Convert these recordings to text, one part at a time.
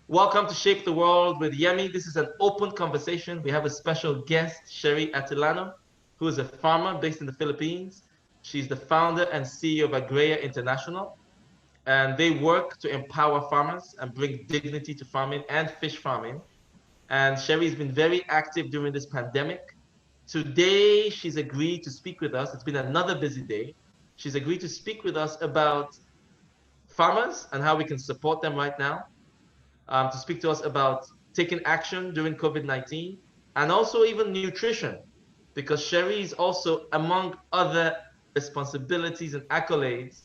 Welcome to Shape the World with Yemi. This is an open conversation. We have a special guest, Cherrie Atilano, who is a farmer based in the Philippines. She's the founder and CEO of AGREA International, and they work to empower farmers and bring dignity to farming and fish farming. And Cherrie has been very active during this pandemic. Today, she's agreed to speak with us. It's been another busy day. She's agreed to speak with us about farmers and how we can support them right now, to speak to us about taking action during COVID-19 and also even nutrition, because Cherrie is also, among other responsibilities and accolades,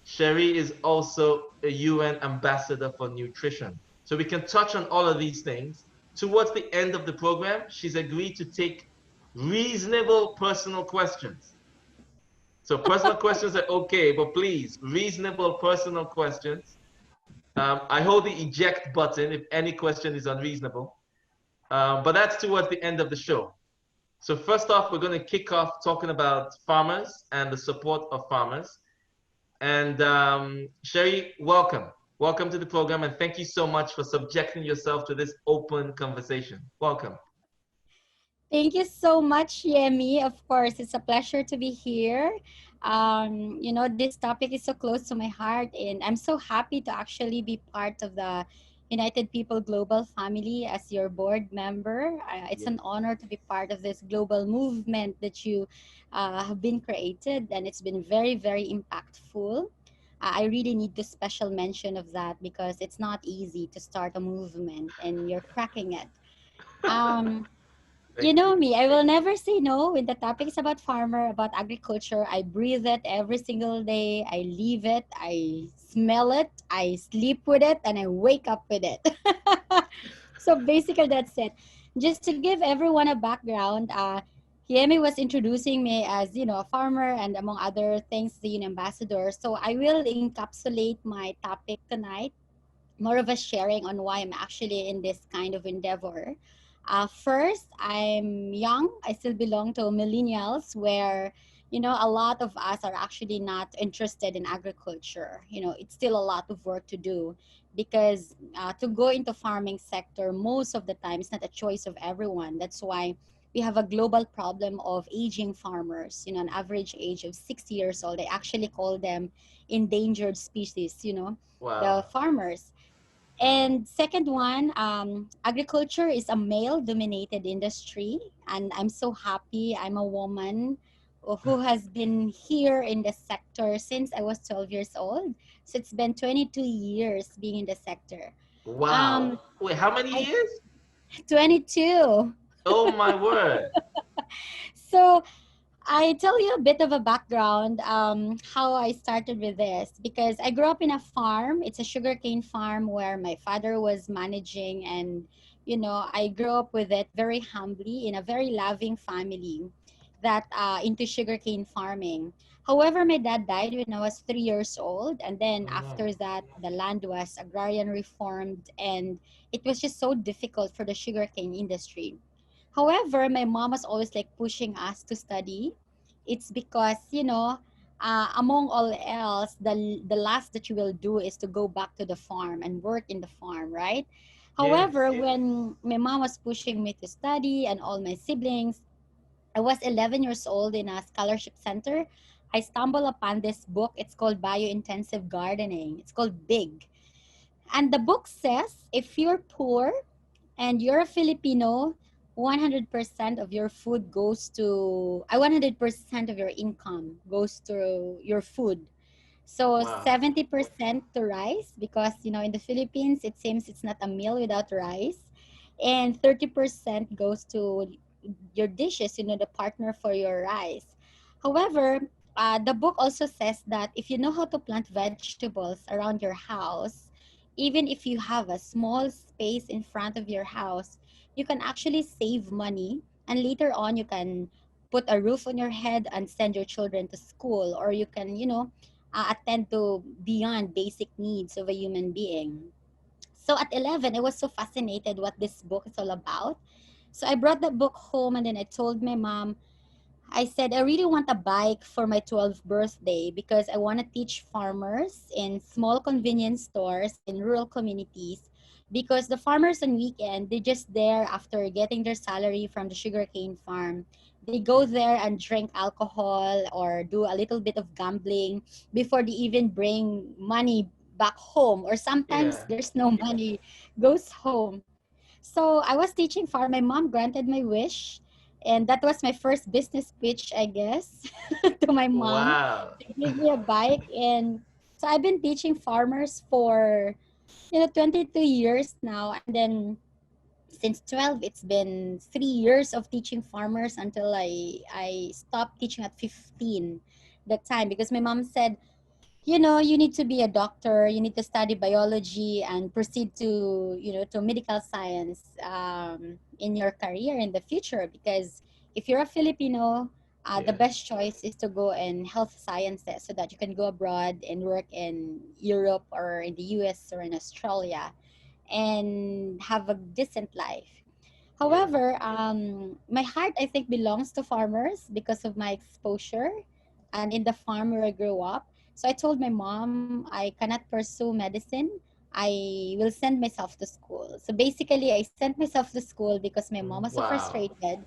Cherrie is also a UN ambassador for nutrition. So we can touch on all of these things. Towards the end of the program, she's agreed to take reasonable personal questions. So personal questions are okay, but please, reasonable personal questions. I hold the eject button if any question is unreasonable. But that's towards the end of the show. So first off, we're going to kick off talking about farmers and the support of farmers. And Cherrie, welcome. Welcome to the program, and thank you so much for subjecting yourself to this open conversation. Welcome. Thank you so much, Yemi. Of course, it's a pleasure to be here. This topic is so close to my heart, and I'm so happy to actually be part of the United People Global family as your board member. It's Yes. an honor to be part of this global movement that you have been created, and it's been very, very impactful. I really need the special mention of that because it's not easy to start a movement, and you're cracking it. Um, you Thank know you. me, I will never say no when the topic is about farmer, about agriculture. I breathe it every single day. I live it. I smell it. I sleep with it, and I wake up with it. So basically, that's it. Just to give everyone a background, Yemi was introducing me as a farmer and among other things, the ambassador. So I will encapsulate my topic tonight, more of a sharing on why I'm actually in this kind of endeavor. First, I'm young. I still belong to millennials where, a lot of us are actually not interested in agriculture. It's still a lot of work to do because to go into farming sector most of the time it's not a choice of everyone. That's why we have a global problem of aging farmers, an average age of 60 years old. They actually call them endangered species, the Wow. farmers. Wow. And second one, agriculture is a male-dominated industry, and I'm so happy I'm a woman who has been here in the sector since I was 12 years old. So it's been 22 years being in the sector. Wow. Um, Wait, how many I years? 22. Oh my word. So I tell you a bit of a background how I started with this because I grew up in a farm. It's a sugarcane farm where my father was managing, and I grew up with it very humbly in a very loving family that into sugarcane farming. However, my dad died when I was 3 years old, and then Oh after no. that, the land was agrarian reformed, and it was just so difficult for the sugarcane industry. However, my mom was always like pushing us to study. It's because, among all else, the last that you will do is to go back to the farm and work in the farm, right? However, Yes. when my mom was pushing me to study and all my siblings, I was 11 years old in a scholarship center. I stumbled upon this book. It's called Biointensive Gardening. It's called Big. And the book says if you're poor and you're a Filipino, 100% of your food goes to, 100% of your income goes to your food. So Wow. 70% to rice because, in the Philippines, it seems it's not a meal without rice. And 30% goes to your dishes, the partner for your rice. However, the book also says that if you know how to plant vegetables around your house, even if you have a small space in front of your house, you can actually save money. And later on, you can put a roof on your head and send your children to school, or you can, attend to beyond basic needs of a human being. So at 11, I was so fascinated what this book is all about. So I brought that book home and then I told my mom, I said, I really want a bike for my 12th birthday because I want to teach farmers in small convenience stores in rural communities because the farmers on weekend, they just there after getting their salary from the sugarcane farm. They go there and drink alcohol or do a little bit of gambling before they even bring money back home, or sometimes Yeah. there's no money goes home. So I was teaching farm. My mom granted my wish, and that was my first business pitch, I guess, to my mom Wow. to give me a bike. And so I've been teaching farmers for 22 years now, and then since 12, it's been 3 years of teaching farmers until I stopped teaching at 15 that time, because my mom said, you need to be a doctor, you need to study biology and proceed to to medical science in your career in the future, because if you're a Filipino, the Yeah. best choice is to go in health sciences so that you can go abroad and work in Europe or in the US or in Australia and have a decent life. Yeah. However, my heart, I think, belongs to farmers because of my exposure and in the farm where I grew up. So I told my mom I cannot pursue medicine. I will send myself to school. So basically, I sent myself to school because my mom was so Wow. frustrated.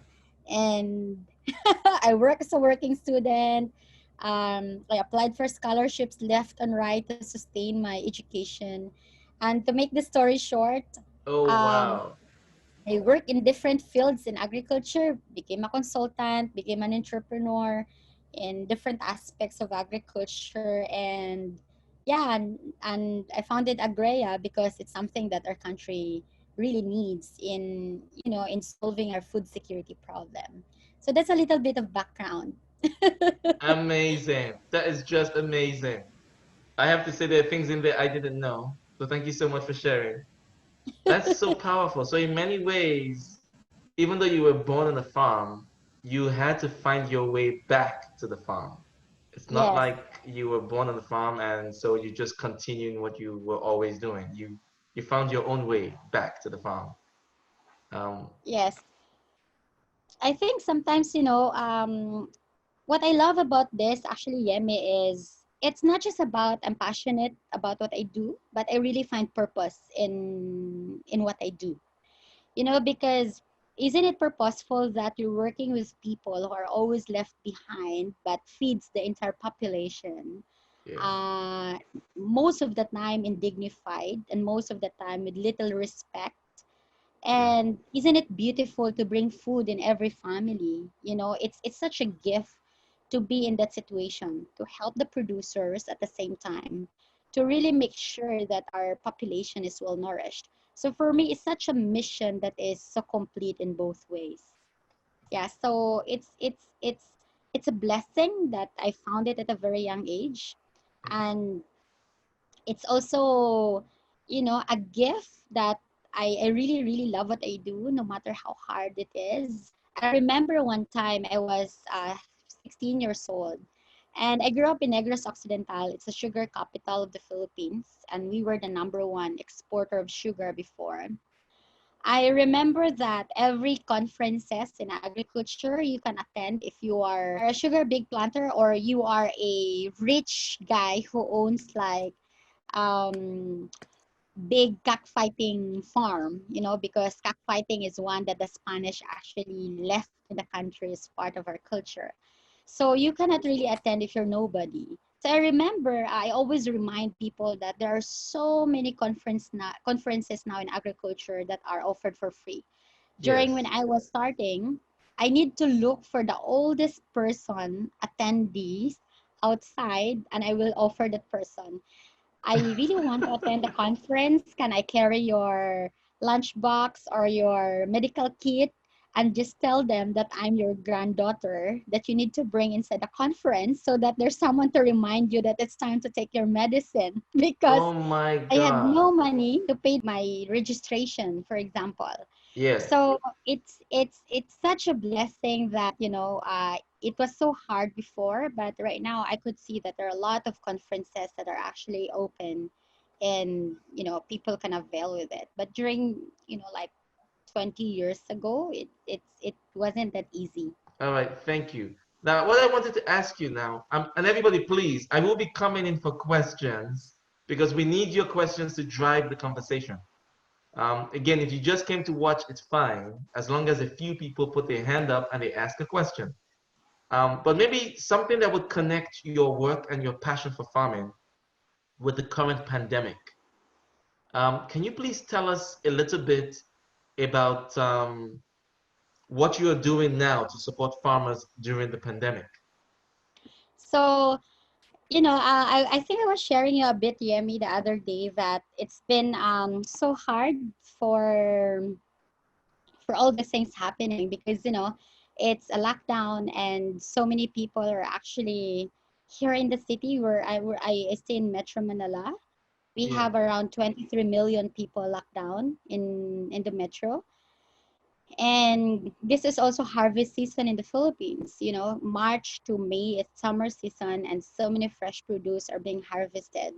And I work as a working student. I applied for scholarships left and right to sustain my education. And to make the story short, Oh, um, wow. I worked in different fields in agriculture, became a consultant, became an entrepreneur in different aspects of agriculture. And yeah, and I founded AGREA because it's something that our country really needs in solving our food security problem. So that's a little bit of background. Amazing. That is just amazing. I have to say there are things in there I didn't know. So thank you so much for sharing. That's so powerful. So in many ways, even though you were born on a farm, you had to find your way back to the farm. It's not Yes, like you were born on the farm and so you just continuing what you were always doing. You found your own way back to the farm. Um, yes. I think sometimes, what I love about this actually, Yemi, is it's not just about I'm passionate about what I do, but I really find purpose in what I do. Because isn't it purposeful that you're working with people who are always left behind but feeds the entire population? yeah, Uh, Most of the time indignified and most of the time with little respect. yeah, And isn't it beautiful to bring food in every family? It's such a gift to be in that situation, to help the producers at the same time, to really make sure that our population is well nourished. So for me, it's such a mission that is so complete in both ways. Yeah, so it's a blessing that I found it at a very young age. And it's also a gift that I really really love what I do, no matter how hard it is. I remember one time I was 16 years old, and I grew up in Negros Occidental. It's the sugar capital of the Philippines, and we were the number one exporter of sugar before. I remember that every conferences in agriculture you can attend if you are a sugar big planter or you are a rich guy who owns like um, big cockfighting farm, because cockfighting is one that the Spanish actually left in the country as part of our culture. So you cannot really attend if you're nobody. So I remember I always remind people that there are so many conferences now in agriculture that are offered for free. During when yes. I was starting, I need to look for the oldest person attendees outside and I will offer that person. I really want to attend the conference. Can I carry your lunchbox or your medical kit? And just tell them that I'm your granddaughter that you need to bring inside the conference so that there's someone to remind you that it's time to take your medicine Oh because my I had God. no money to pay my registration, for example. Yes. So it's such a blessing that it was so hard before, but right now I could see that there are a lot of conferences that are actually open, and people can avail with it. But during like 20 years ago, it wasn't that easy. All right. Thank you. Now, what I wanted to ask you now, and everybody, please, I will be coming in for questions because we need your questions to drive the conversation. Again, if you just came to watch, it's fine, as long as a few people put their hand up and they ask a question. But maybe something that would connect your work and your passion for farming with the current pandemic. Can you please tell us a little bit about what you are doing now to support farmers during the pandemic? So, I think I was sharing you a bit, Yemi, the other day that it's been so hard for all these things happening because it's a lockdown and so many people are actually here in the city where I stay in Metro Manila. We Yeah, have around 23 million people locked down in the metro. And this is also harvest season in the Philippines. March to May, it's summer season, and so many fresh produce are being harvested.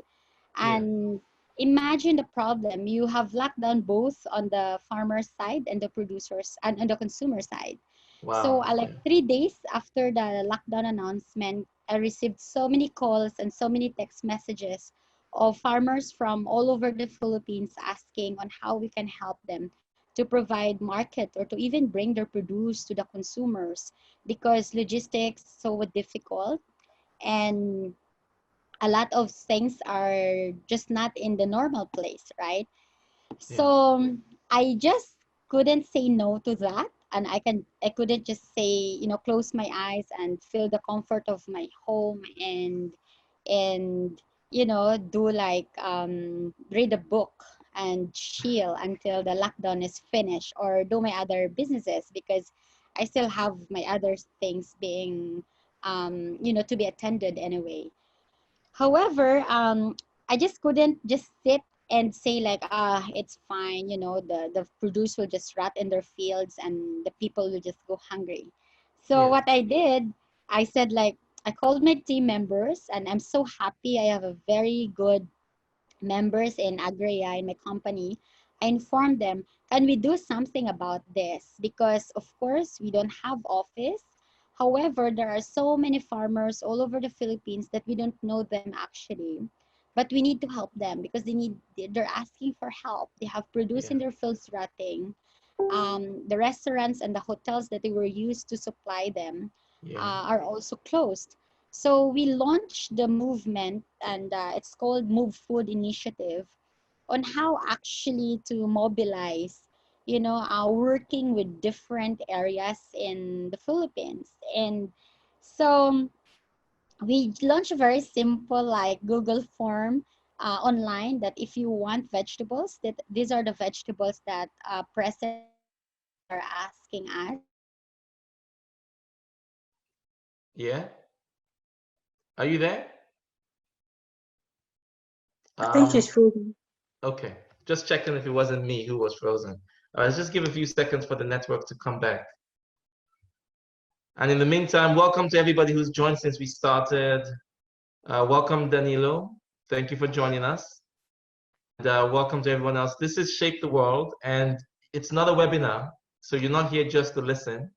yeah. And imagine the problem. You have lockdown both on the farmer side and the producers and on the consumer side. So, Wow. like Yeah, 3 days after the lockdown announcement, I received so many calls and so many text messages of farmers from all over the Philippines asking on how we can help them to provide market or to even bring their produce to the consumers because logistics so difficult and a lot of things are just not in the normal place, right? yeah, So I just couldn't say no to that, and I couldn't just say close my eyes and feel the comfort of my home and do like read a book and chill until the lockdown is finished or do my other businesses because I still have my other things being to be attended anyway. However, I just couldn't just sit and say like, it's fine, the produce will just rot in their fields and the people will just go hungry. So yeah, what I did, I said like, I called my team members and I'm so happy I have a very good members in AGREA in my company. I informed them, can we do something about this? Because of course we don't have office. However, there are so many farmers all over the Philippines that we don't know them actually. But we need to help them because they're asking for help. They have produce yeah, in their fields rotting. The restaurants and the hotels that they were used to supply them yeah, are also closed. So we launched the movement, and it's called Move Food Initiative, on how actually to mobilize, working with different areas in the Philippines. And so we launched a very simple like Google form online that if you want vegetables, that these are the vegetables that present farmers are asking us. yeah. Are you there? I think she's Um, frozen. okay. Just checking if it wasn't me who was frozen. Let's just give a few seconds for the network to come back. And in the meantime, welcome to everybody who's joined since we started. Welcome, Danilo. Thank you for joining us. And welcome to everyone else. This is Shape the World, and it's not a webinar, so you're not here just to listen.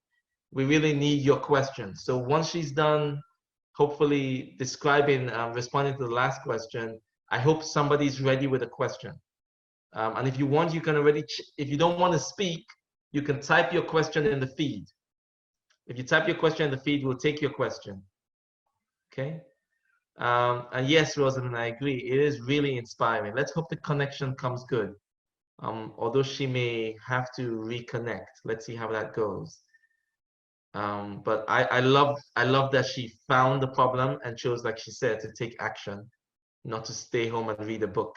We really need your questions. So once she's done, hopefully describing, responding to the last question, I hope somebody's ready with a question. And if you want, you can already, if you don't want to speak, you can type your question in the feed. If you type your question in the feed, we'll take your question. Okay? And yes, Rosalind, I agree. It is really inspiring. Let's hope the connection comes good. Although she may have to reconnect. Let's see how that goes. But I love that she found the problem and chose, like she said, to take action, not to stay home and read a book.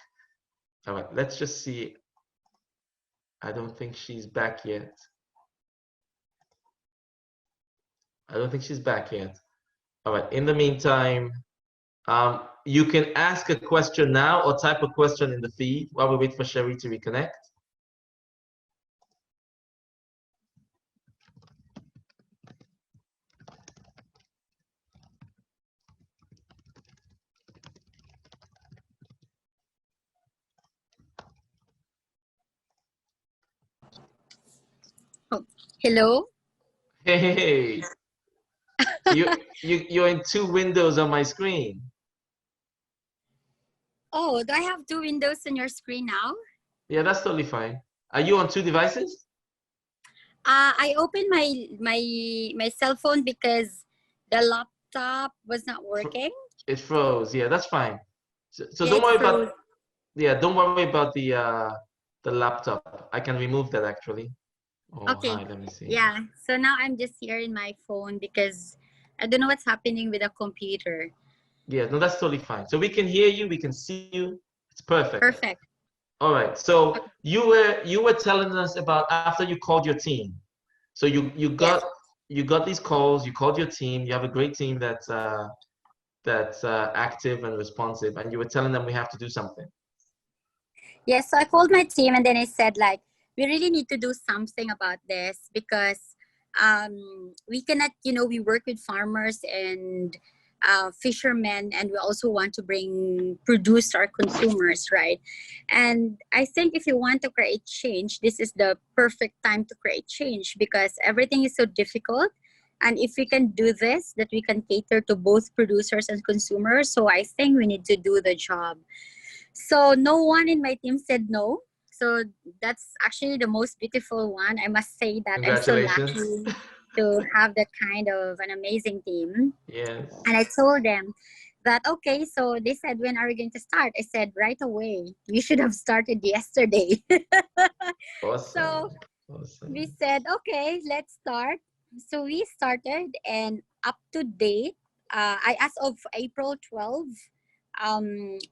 All right, let's just see. I don't think she's back yet. I don't think she's back yet. All right, in the meantime, you can ask a question now or type a question in the feed while we wait for Cherrie to reconnect. Oh, hello. Hey, you're in two windows on my screen. Oh, do I have two windows on your screen now? Yeah, that's totally fine. Are you on two devices? I opened my cell phone because the laptop was not working. It froze. Yeah, that's fine. So Yeah, don't it worry froze. about, yeah, don't worry about the laptop. I can remove that actually. Oh, Okay. hi, let me see. Yeah. So now I'm just here in my phone because I don't know what's happening with the computer. Yeah, no, that's totally fine. So we can hear you, we can see you. It's perfect. Perfect. All right. So you were telling us about after you called your team. So Yes. you got these calls, you called your team, you have a great team that's active and responsive, and you were telling them we have to do something. Yes. So I called my team and then I said, like, we really need to do something about this because we cannot, we work with farmers and fishermen, and we also want to bring produce to our consumers, right? And I think if you want to create change, this is the perfect time to create change because everything is so difficult. And if we can do this, that we can cater to both producers and consumers. So I think we need to do the job. So no one in my team said no. So that's actually the most beautiful one. I must say that I'm so Congratulations. lucky to have that kind of an amazing team. Yes. And I told them that, okay, so they said, when are we going to start? I said, right away. You should have started yesterday. So Awesome. we Awesome. said, okay, let's start. So we started, and up to date, as of April 12,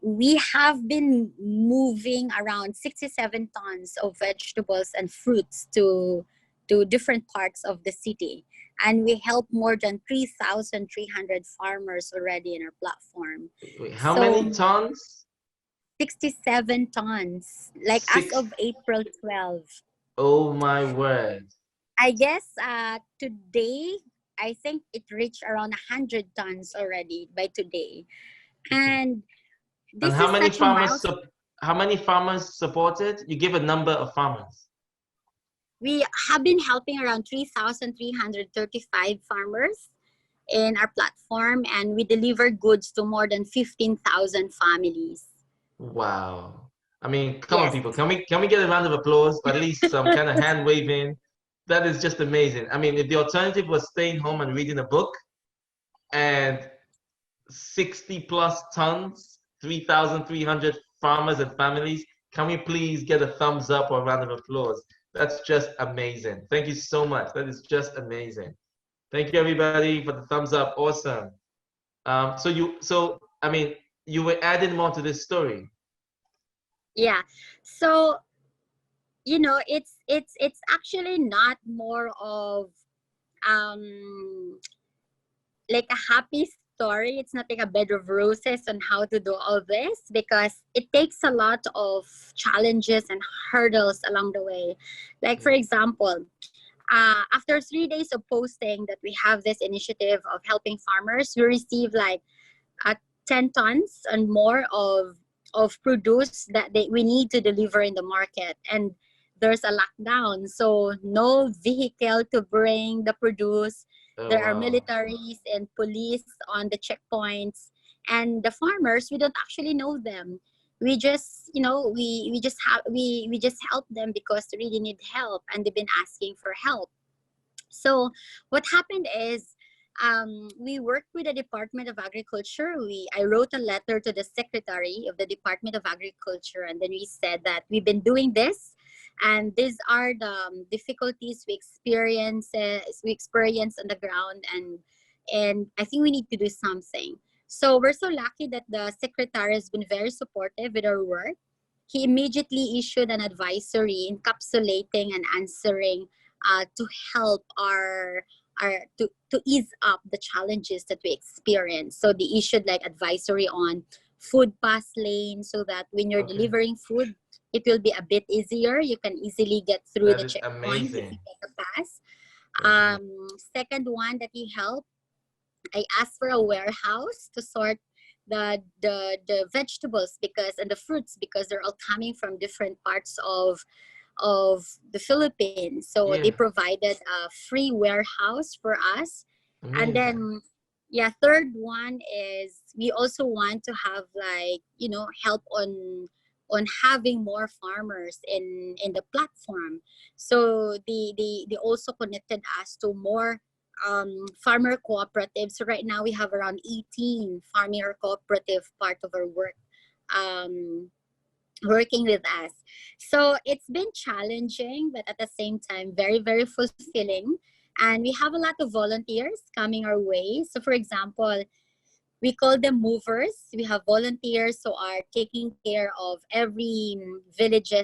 we have been moving around 67 tons of vegetables and fruits to different parts of the city. And we help more than 3,300 farmers already in our platform. Wait, how many So tons? 67 tons, like as Six. of April 12. Oh my word. I guess today, I think it reached around 100 tons already by today. Okay. And And this is such a milestone. how many farmers supported? You give a number of farmers. We have been helping around 3,335 farmers in our platform, and we deliver goods to more than 15,000 families. Wow. I mean, come on, Yes. people. Can we get a round of applause? Or at least some kind of hand waving. That is just amazing. I mean, if the alternative was staying home and reading a book and 60 plus tons, 3,300 farmers and families, can we please get a thumbs up or a round of applause? That's just amazing. Thank you so much. That is just amazing. Thank you, everybody, for the thumbs up. Awesome. So I mean, you were adding more to this story. Yeah. So, it's actually not more of um like a happy story. It's not like a bed of roses on how to do all this because it takes a lot of challenges and hurdles along the way. Like, for example, after 3 days of posting that we have this initiative of helping farmers, we receive like uh, 10 tons and more of produce that we need to deliver in the market. And there's a lockdown, so no vehicle to bring the produce. Oh, There are wow. militaries and police on the checkpoints, and the farmers, we don't actually know them. We just, we just help them because they really need help and they've been asking for help. So what happened is, we worked with the Department of Agriculture. I wrote a letter to the Secretary of the Department of Agriculture, and then we said that we've been doing this, and these are the difficulties we experience on the ground, and I think we need to do something. So we're so lucky that the Secretary has been very supportive with our work. He immediately issued an advisory encapsulating and answering to help to ease up the challenges that we experience. So they issued like advisory on food pass lane so that when you're Okay. delivering food, it will be a bit easier. You can easily get through That the is checkpoint if you amazing. get a pass. That's amazing. Second one that he helped, I asked for a warehouse to sort the vegetables because and the fruits because they're all coming from different parts of the Philippines. So they Yeah, provided a free warehouse for us. And amazing. then, yeah, third one is we also want to have like, help on on having more farmers in the platform. So they also connected us to more farmer cooperatives. So right now we have around 18 farmer cooperative part of our work, working with us. So it's been challenging, but at the same time, very, very fulfilling. And we have a lot of volunteers coming our way. So for example, we call them movers. We have volunteers who are taking care of every village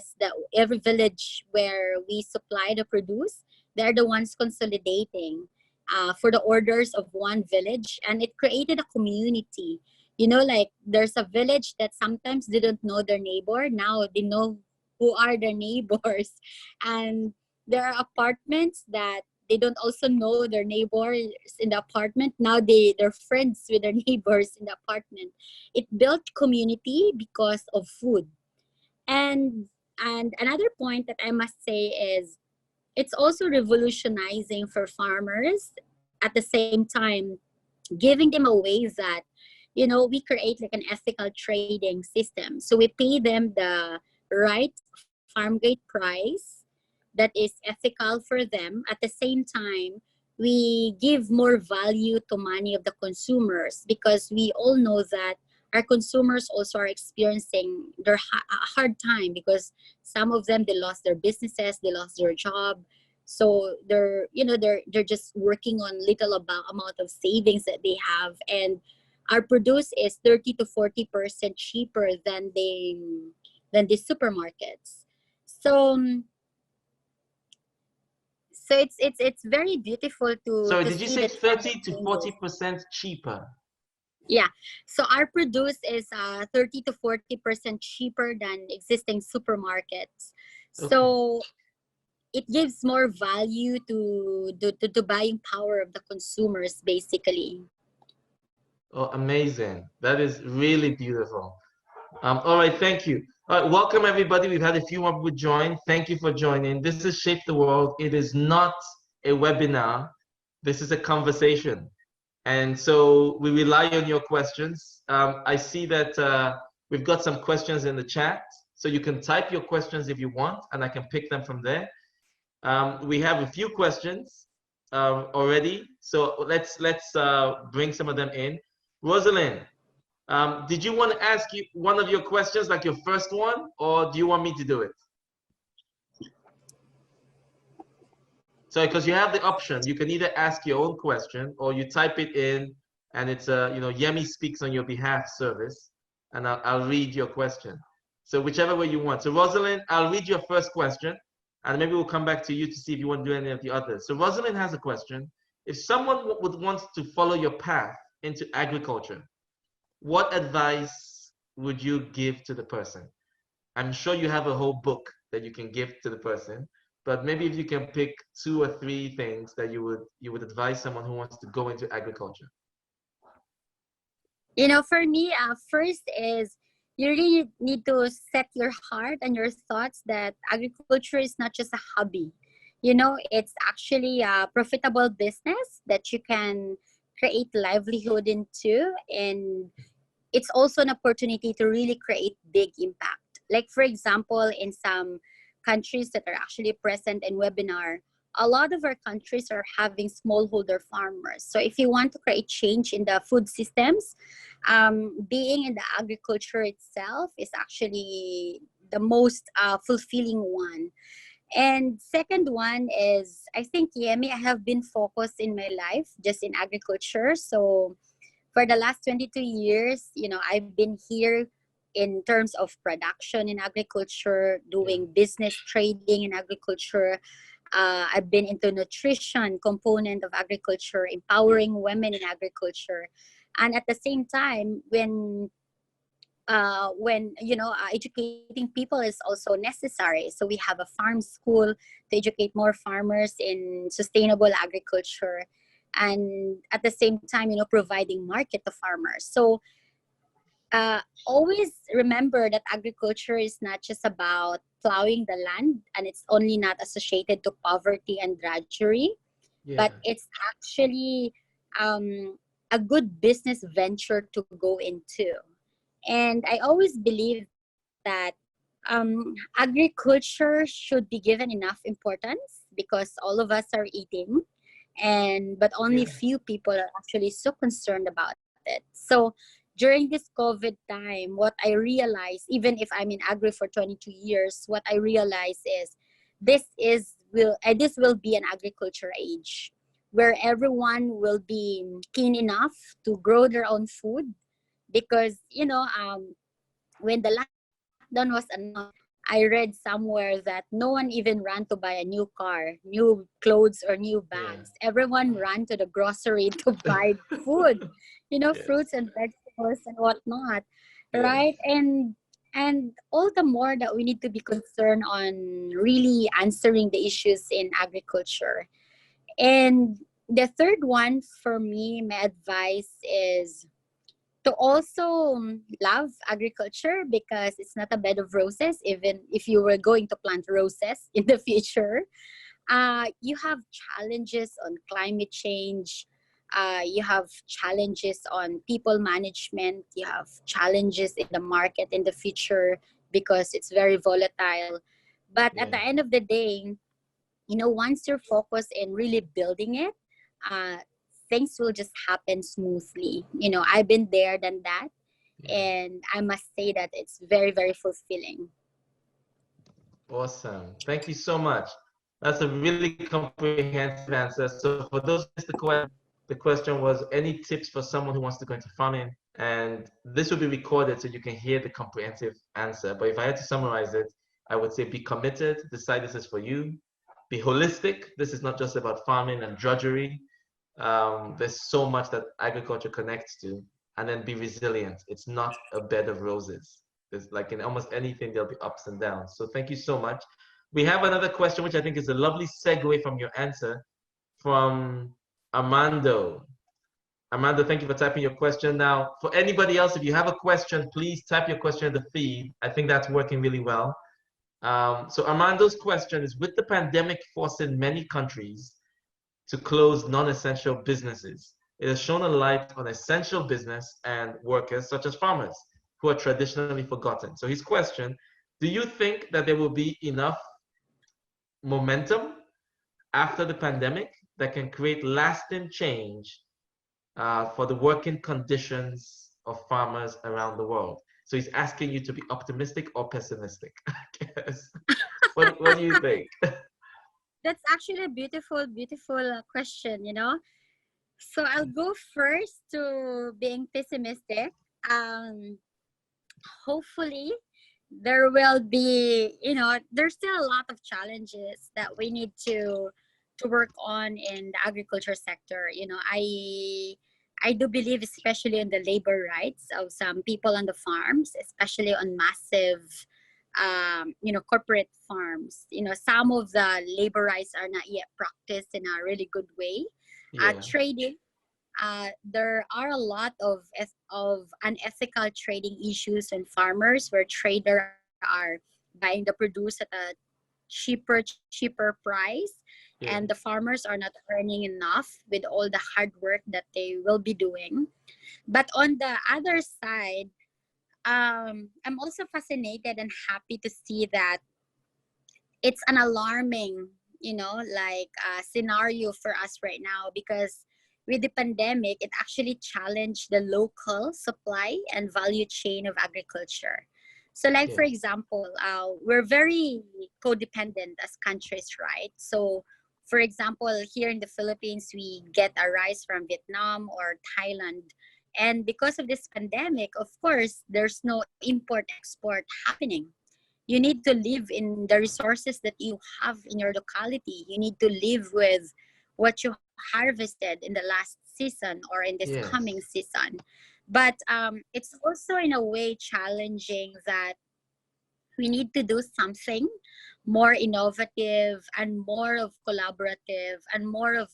where we supply the produce. They're the ones consolidating for the orders of one village, and it created a community. You know, like there's a village that sometimes didn't know their neighbor. Now they know who are their neighbors, and there are apartments that they don't also know their neighbors in the apartment. Now they're friends with their neighbors in the apartment. It built community because of food. And another point that I must say is it's also revolutionizing for farmers, at the same time giving them a way that, you know, we create like an ethical trading system. So we pay them the right farm gate price that is ethical for them. At the same time, we give more value to money of the consumers, because we all know that our consumers also are experiencing their a hard time, because some of them, they lost their businesses, they lost their job. So they're, you know, they're just working on little amount of savings that they have. And our produce is 30 to 40% cheaper than the supermarkets. So so it's very beautiful Sorry, to did you see say the trend 30 of to changes. 40% cheaper? Yeah. So our produce is 30 to 40% cheaper than existing supermarkets. Okay. So it gives more value to buying power of the consumers, basically. Oh, amazing. That is really beautiful. All right, thank you. All right, welcome everybody. We've had a few more people join. Thank you for joining. This is Shape the World. It is not a webinar. This is a conversation. And so we rely on your questions. I see that we've got some questions in the chat. So you can type your questions if you want, and I can pick them from there. We have a few questions already. So let's bring some of them in. Rosalind, did you want to ask you one of your questions, like your first one, or do you want me to do it? So, because you have the option, you can either ask your own question or you type it in, and it's a, you know, Yemi speaks on your behalf service, and I'll read your question. So whichever way you want. So Rosalind, I'll read your first question, and maybe we'll come back to you to see if you want to do any of the others. So Rosalind has a question. If someone would want to follow your path into agriculture, what advice would you give to the person? I'm sure you have a whole book that you can give to the person, but maybe if you can pick 2 or 3 things that you would advise someone who wants to go into agriculture. You know, for me, first is you really need to set your heart and your thoughts that agriculture is not just a hobby. You know, it's actually a profitable business that you can create livelihood into, and it's also an opportunity to really create big impact. Like for example, in some countries that are actually present in webinar, a lot of our countries are having smallholder farmers. So if you want to create change in the food systems, being in the agriculture itself is actually the most fulfilling one. And second one is, I think, Yemi, I have been focused in my life just in agriculture. So for the last 22 years, you know, I've been here in terms of production in agriculture, Yeah. doing business trading in agriculture. I've been into nutrition component of agriculture, empowering women in agriculture. And at the same time, when you know, educating people is also necessary. So we have a farm school to educate more farmers in sustainable agriculture, and at the same time, you know, providing market to farmers. So always remember that agriculture is not just about plowing the land, and it's only not associated to poverty and drudgery, Yeah. but it's actually a good business venture to go into. And I always believe that Agriculture should be given enough importance because all of us are eating, and but only Yeah. few people are actually so concerned about it. So during this COVID time, what I realized, even if I'm in agri for 22 years, what I realize is this will be an agriculture age where everyone will be keen enough to grow their own food because when the lockdown was announced, I read somewhere that no one even ran to buy a new car, new clothes, or new Yeah. bags. Everyone ran to the grocery to buy food, fruits Yes. and vegetables and whatnot, Yes. right? And all the more that we need to be concerned on really answering the issues in agriculture. And the third one for me, my advice is to also love agriculture because it's not a bed of roses. Even if you were going to plant roses in the future, you have challenges on climate change. You have challenges on people management. You have challenges in the market in the future because it's very volatile. But at Yeah. the end of the day, once you're focused in really building it, uh, things will just happen smoothly. I've been there than that, Yeah. and I must say that it's very, very fulfilling. Awesome. Thank you so much. That's a really comprehensive answer. So for those who missed the question was any tips for someone who wants to go into farming? And this will be recorded so you can hear the comprehensive answer. But if I had to summarize it, I would say be committed, decide this is for you. Be holistic. This is not just about farming and drudgery. There's so much that agriculture connects to. And then be resilient. It's not a bed of roses. There's like in almost anything, there'll be ups and downs. So thank you so much. We have another question, which I think is a lovely segue from your answer from Armando. Armando, thank you for typing your question. Now, for anybody else, if you have a question, please type your question in the feed. I think that's working really well. So Armando's question is, with the pandemic forcing many countries to close non-essential businesses, it has shown a light on essential business and workers such as farmers who are traditionally forgotten. So his question, do you think that there will be enough momentum after the pandemic that can create lasting change for the working conditions of farmers around the world? So he's asking you to be optimistic or pessimistic, I guess. What do you think? That's actually a beautiful, beautiful question, So I'll go first to being pessimistic. Um, Hopefully, there will be, there's still a lot of challenges that we need to work on in the agriculture sector. I do believe, especially in the labor rights of some people on the farms, especially on massive corporate farms. Some of the labor rights are not yet practiced in a really good way. Yeah, Trading, there are a lot of unethical trading issues and farmers where trader are buying the produce at a cheaper price, and the yeah, farmers are not earning enough with all the hard work that they will be doing. But on the other side, I'm also fascinated and happy to see that it's an alarming, scenario for us right now because with the pandemic, it actually challenged the local supply and value chain of agriculture. So, like for yeah, example, we're very codependent as countries, right? So, for example, here in the Philippines, we get our rice from Vietnam or Thailand. And because of this pandemic, of course, there's no import export happening. You need to live in the resources that you have in your locality. You need to live with what you harvested in the last season or in this coming yes, season. But it's also in a way challenging that we need to do something more innovative and more of collaborative and more of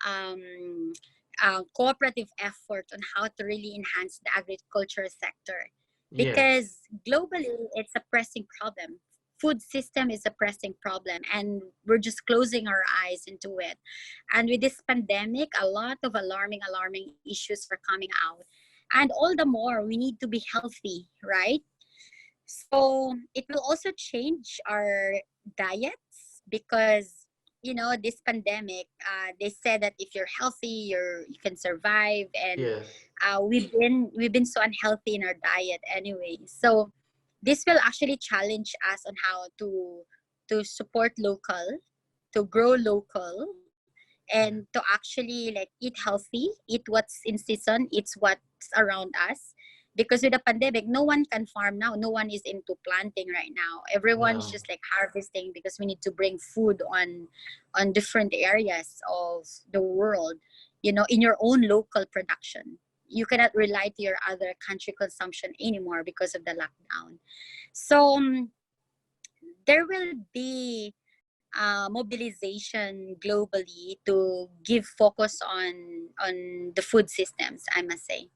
a cooperative effort on how to really enhance the agriculture sector yes, because globally it's a pressing problem. Food system is a pressing problem and we're just closing our eyes into it. And with this pandemic, a lot of alarming issues are coming out, and all the more we need to be healthy, right? So it will also change our diets because this pandemic. They said that if you're healthy, you can survive, and Yes. we've been so unhealthy in our diet anyway. So this will actually challenge us on how to support local, to grow local, and Yeah. to actually like eat healthy, eat what's in season, eat what's around us. Because with the pandemic, no one can farm now. No one is into planting right now. Everyone's No. just like harvesting because we need to bring food on different areas of the world. In your own local production. You cannot rely to your other country consumption anymore because of the lockdown. So there will be mobilization globally to give focus on the food systems, I must say.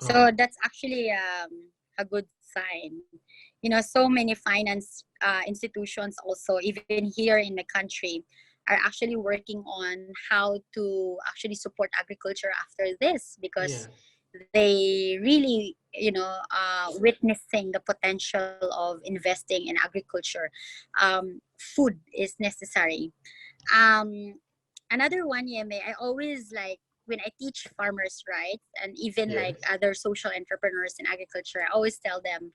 So Oh, that's actually a good sign. So many finance institutions also, even here in the country, are actually working on how to actually support agriculture after this because yes. they really, witnessing the potential of investing in agriculture. Food is necessary. um Another one, Yeme, I always like when I teach farmers, right, and even like Yes. other social entrepreneurs in agriculture, I always tell them,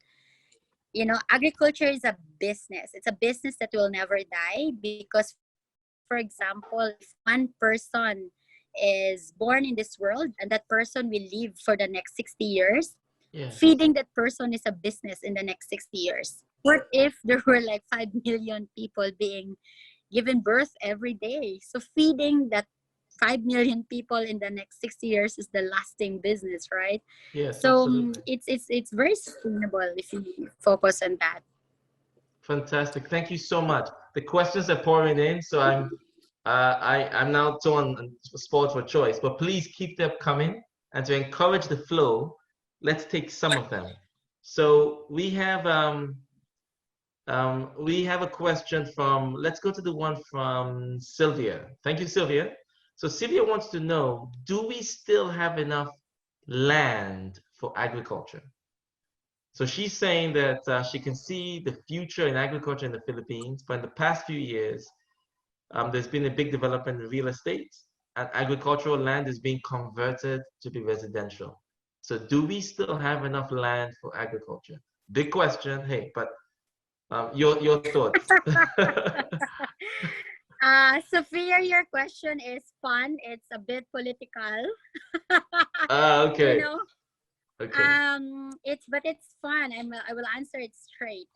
agriculture is a business. It's a business that will never die because, for example, if one person is born in this world and that person will live for the next 60 years, Yes. feeding that person is a business in the next 60 years. What if there were like 5 million people being given birth every day? So feeding that 5 million people in the next 60 years is the lasting business, right? Yes, So absolutely. it's very sustainable if you focus on that. Fantastic. Thank you so much. The questions are pouring in, so I'm now torn and sport for choice, but please keep them coming. And to encourage the flow, let's take some of them. So we have a question from, let's go to the one from Sylvia. Thank you, Sylvia. So Sylvia wants to know, do we still have enough land for agriculture? So she's saying that she can see the future in agriculture in the Philippines, but in the past few years, there's been a big development in real estate, and agricultural land is being converted to be residential. So do we still have enough land for agriculture? Big question. Hey, but your thoughts. Sophia, your question is fun. It's a bit political. you Okay. know, Okay. it's fun. I will answer it straight.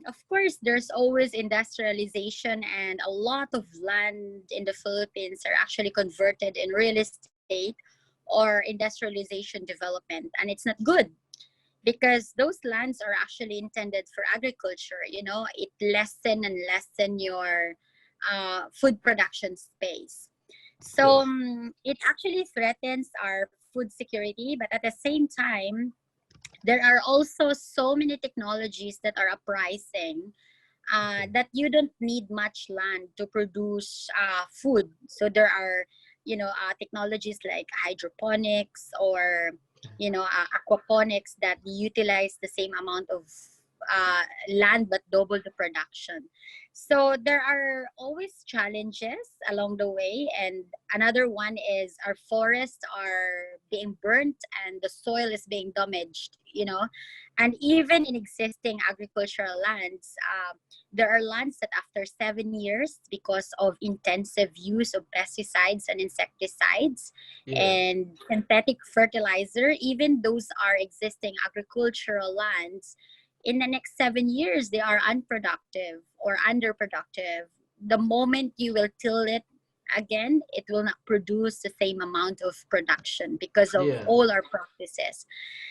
Of course, there's always industrialization, and a lot of land in the Philippines are actually converted in real estate or industrialization development, and it's not good because those lands are actually intended for agriculture. It lessen your food production space. So Yes. it actually threatens our food security, but at the same time, there are also so many technologies that are uprising Okay. that you don't need much land to produce food. So there are, technologies like hydroponics or, aquaponics that utilize the same amount of land but double the production. So there are always challenges along the way. And another one is our forests are being burnt and the soil is being damaged. And even in existing agricultural lands, there are lands that after 7 years, because of intensive use of pesticides and insecticides Yes. and synthetic fertilizer, even those are existing agricultural lands, in the next 7 years, they are unproductive or underproductive. The moment you will till it again, it will not produce the same amount of production because of Yeah. all our practices.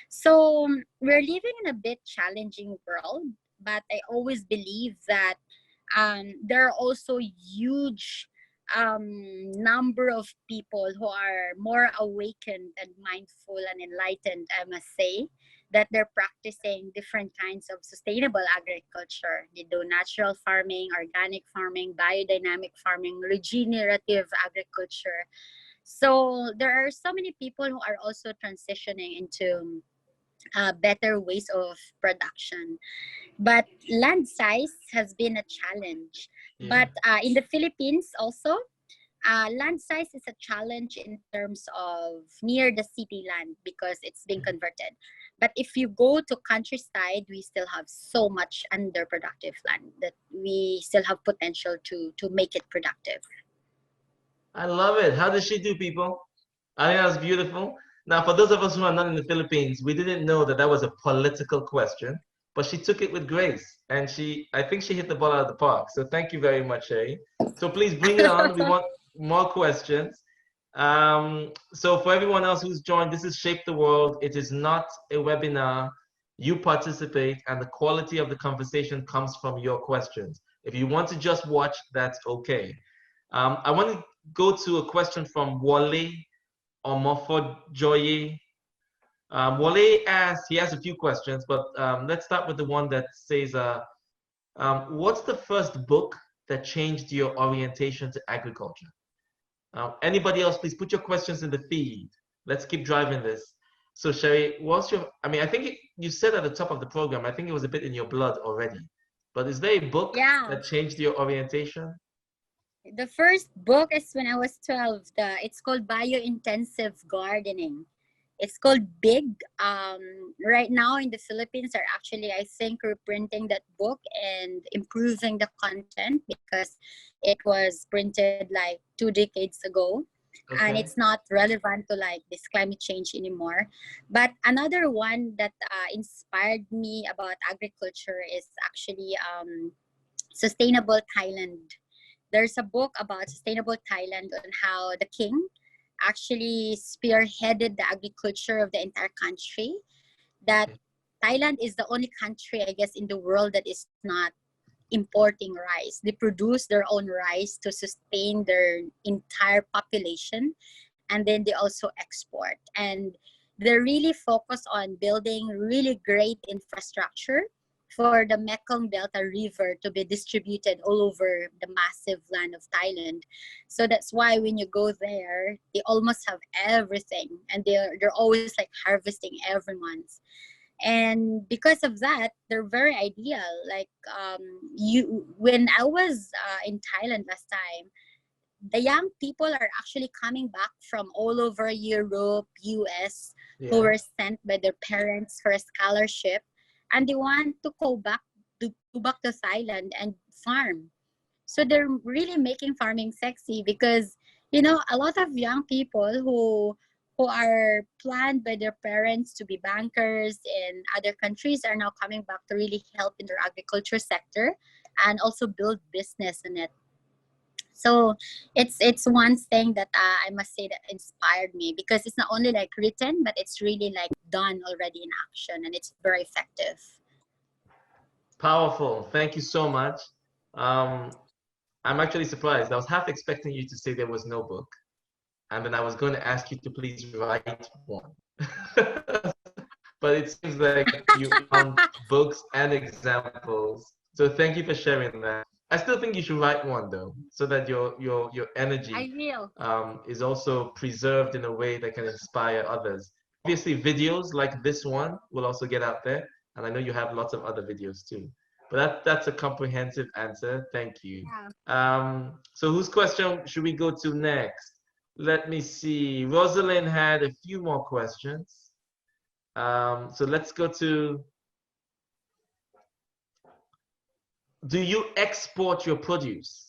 So we're living in a bit challenging world, but I always believe that there are also huge number of people who are more awakened and mindful and enlightened, I must say, that they're practicing different kinds of sustainable agriculture. They do natural farming, organic farming, biodynamic farming, regenerative agriculture. So there are so many people who are also transitioning into better ways of production. But land size has been a challenge. Yeah. But in the Philippines also, land size is a challenge in terms of near the city land because it's being converted. But if you go to countryside, we still have so much underproductive land that we still have potential to make it productive. I love it. How does she do, people? I think that's beautiful. Now, for those of us who are not in the Philippines, we didn't know that that was a political question, but she took it with grace, and I think she hit the ball out of the park. So thank you very much, Sherry. So please bring it on. We want more questions. So for everyone else who's joined, this is Shape the World. It is not a webinar. You participate, and the quality of the conversation comes from your questions. If you want to just watch, that's okay. I want to go to a question from Wale Omofojoye. Wale asks, he has a few questions, but let's start with the one that says, what's the first book that changed your orientation to agriculture? Anybody else, please put your questions in the feed. Let's keep driving this. So Sherry, I think you said at the top of the program, I think it was a bit in your blood already, but is there a book that changed your orientation? The first book is when I was 12. It's called Biointensive Gardening. It's called Big. Right now in the Philippines are actually, I think, reprinting that book and improving the content because it was printed like 2 decades ago. Okay. And it's not relevant to like this climate change anymore. But another one that inspired me about agriculture is actually Sustainable Thailand. There's a book about sustainable Thailand on how the king actually spearheaded the agriculture of the entire country. That Thailand is the only country, I guess, in the world that is not importing rice. They produce their own rice to sustain their entire population, and then they also export. And they're really focused on building really great infrastructure for the Mekong Delta River to be distributed all over the massive land of Thailand. So that's why when you go there, they almost have everything, and they're always like harvesting every month. And because of that, they're very ideal. Like when I was in Thailand last time, the young people are actually coming back from all over Europe, US, who were sent by their parents for a scholarship, and they want to go back to Thailand and farm. So they're really making farming sexy because, you know, a lot of young people who are planned by their parents to be bankers in other countries are now coming back to really help in their agriculture sector and also build business in it. So it's one thing that I must say that inspired me because it's not only like written, but it's really like done already in action, and it's very effective. Powerful. Thank you so much. I'm actually surprised. I was half expecting you to say there was no book, and then I was going to ask you to please write one. But it seems like you found books and examples. So thank you for sharing that. I still think you should write one though, so that your energy is also preserved in a way that can inspire others. Obviously, videos like this one will also get out there, and I know you have lots of other videos too. But that's a comprehensive answer. Thank you. So whose question should we go to next? Let me see. Rosalind had a few more questions. So let's go to, do you export your produce?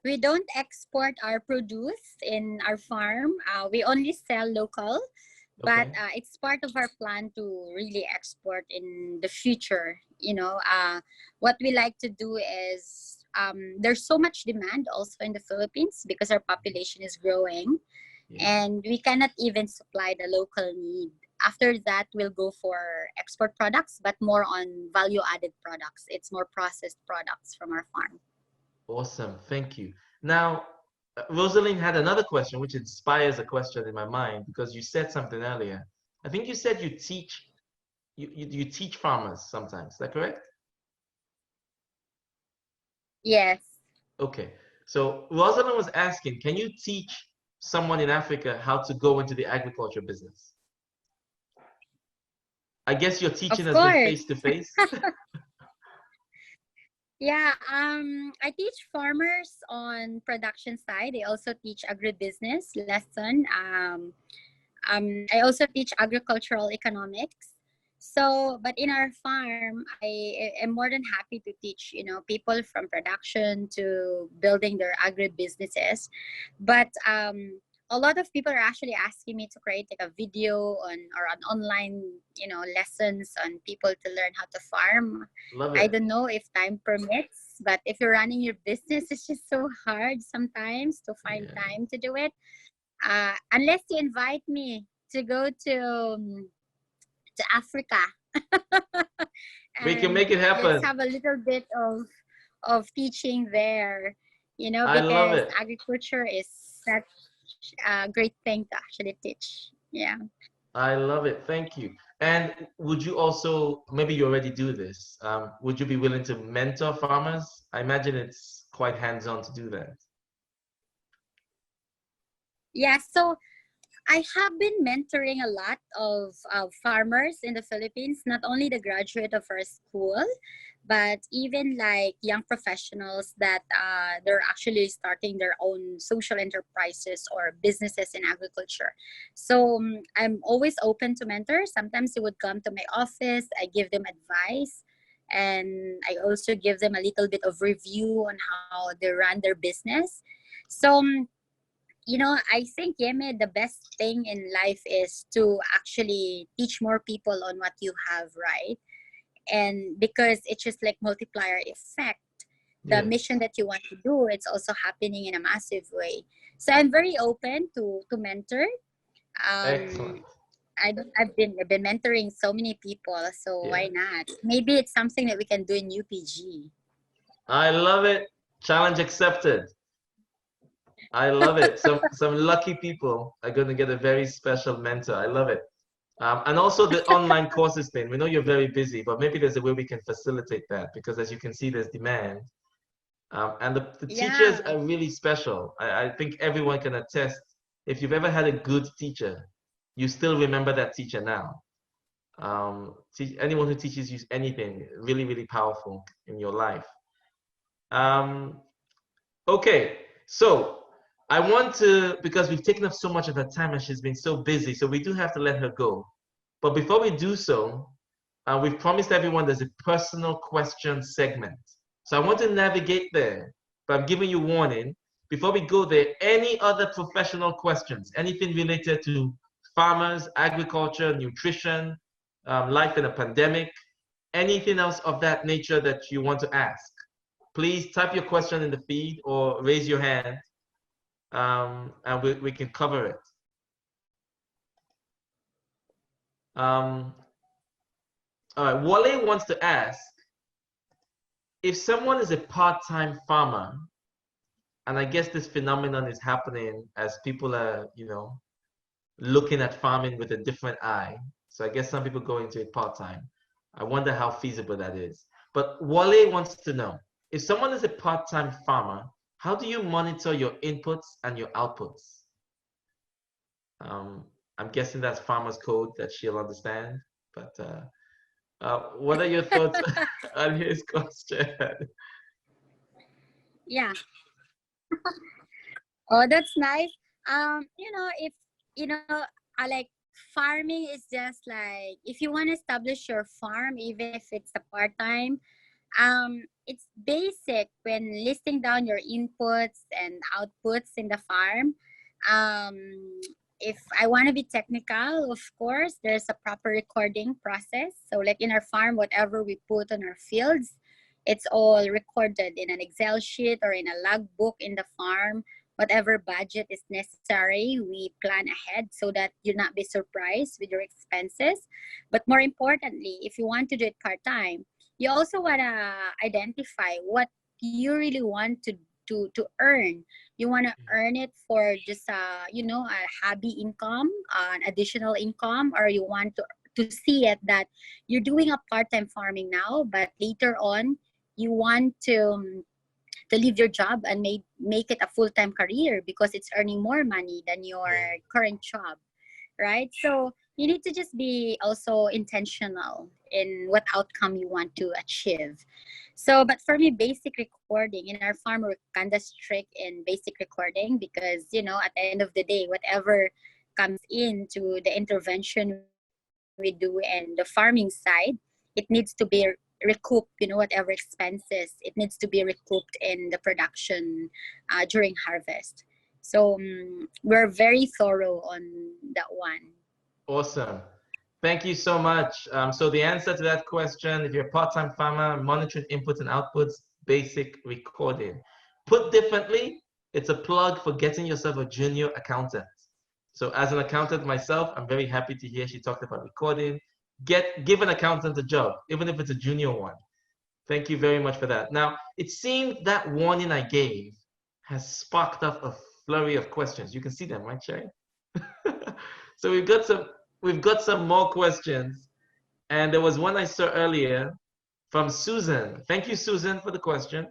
We don't export our produce in our farm. We only sell local, but it's part of our plan to really export in the future. You know, what we like to do is there's so much demand also in the Philippines because our population is growing, and we cannot even supply the local need. After that, we'll go for export products, but more on value-added products. It's more processed products from our farm. Awesome, thank you. Now, Rosalind had another question, which inspires a question in my mind because you said something earlier. I think you said you teach farmers sometimes. Is that correct? Yes. Okay. So Rosalind was asking, can you teach someone in Africa how to go into the agriculture business? I guess your teaching Of has been course. face to face. Yeah, I teach farmers on production side. I also teach agribusiness lesson. I also teach agricultural economics. So, but in our farm, I am more than happy to teach, people from production to building their agribusinesses. But a lot of people are actually asking me to create like a video on or an online, lessons on people to learn how to farm. Love I it. don't know if time permits, but if you're running your business, it's just so hard sometimes to find Yeah. time to do it. Unless you invite me to go to Africa We can and make it let's happen. have a little bit of teaching there, I love because it. agriculture is such a great thing to actually teach. Yeah. I love it. Thank you. And would you also, maybe you already do this, would you be willing to mentor farmers? I imagine it's quite hands-on to do that. Yeah. So I have been mentoring a lot of farmers in the Philippines, not only the graduate of our school, but even like young professionals that they're actually starting their own social enterprises or businesses in agriculture. So I'm always open to mentors. Sometimes they would come to my office, I give them advice, and I also give them a little bit of review on how they run their business. So I think, Yemi, the best thing in life is to actually teach more people on what you have, right? And because it's just like multiplier effect, the Yes. mission that you want to do, it's also happening in a massive way. So I'm very open to mentor. Excellent. Um, I've been mentoring so many people, so Yeah. why not? Maybe it's something that we can do in UPG. I love it. Challenge accepted. I love it. Some lucky people are going to get a very special mentor. I love it. And also the online courses thing. We know you're very busy, but maybe there's a way we can facilitate that because as you can see, there's demand. And the teachers Yeah. are really special. I think everyone can attest. If you've ever had a good teacher, you still remember that teacher now. Anyone who teaches you anything, really, really powerful in your life. Um, okay, so I want to, because we've taken up so much of her time and she's been so busy, so we do have to let her go. But before we do so, we've promised everyone there's a personal question segment. So I want to navigate there, but I'm giving you warning. Before we go there, any other professional questions, anything related to farmers, agriculture, nutrition, life in a pandemic, anything else of that nature that you want to ask, please type your question in the feed or raise your hand, and we can cover it. Um, all right, Wale wants to ask, if someone is a part-time farmer, and I guess this phenomenon is happening as people are, looking at farming with a different eye. So I guess some people go into it part-time. I wonder how feasible that is. But Wale wants to know, if someone is a part-time farmer, how do you monitor your inputs and your outputs? Um, I'm guessing that's farmer's code that she'll understand. But what are your thoughts on his question? Yeah. Oh, that's nice. If I like farming is just like if you want to establish your farm, even if it's a part time, it's basic when listing down your inputs and outputs in the farm. Um, if I want to be technical, of course, there's a proper recording process. So, like in our farm, whatever we put on our fields, it's all recorded in an Excel sheet or in a logbook in the farm. Whatever budget is necessary, we plan ahead so that you'll not be surprised with your expenses. But more importantly, if you want to do it part time, you also want to identify what you really want to earn. You want to earn it for just a hobby income, an additional income, or you want to see it that you're doing a part-time farming now, but later on you want to to leave your job and make it a full-time career because it's earning more money than your current job, right? So you need to just be also intentional in what outcome you want to achieve. So, but for me, basic recording in our farm, we're kind of strict in basic recording because, you know, at the end of the day, whatever comes into the intervention we do and the farming side, it needs to be recouped, you know, whatever expenses, it needs to be recouped in the production during harvest. So we're very thorough on that one. Awesome. Thank you so much. So the answer to that question, if you're a part-time farmer, monitoring inputs and outputs, basic recording. Put differently, it's a plug for getting yourself a junior accountant. So as an accountant myself, I'm very happy to hear she talked about recording. Give an accountant a job, even if it's a junior one. Thank you very much for that. Now, it seemed that warning I gave has sparked up a flurry of questions. You can see them, right, Cherrie? So we've got some more questions. And there was one I saw earlier from Susan. Thank you, Susan, for the question.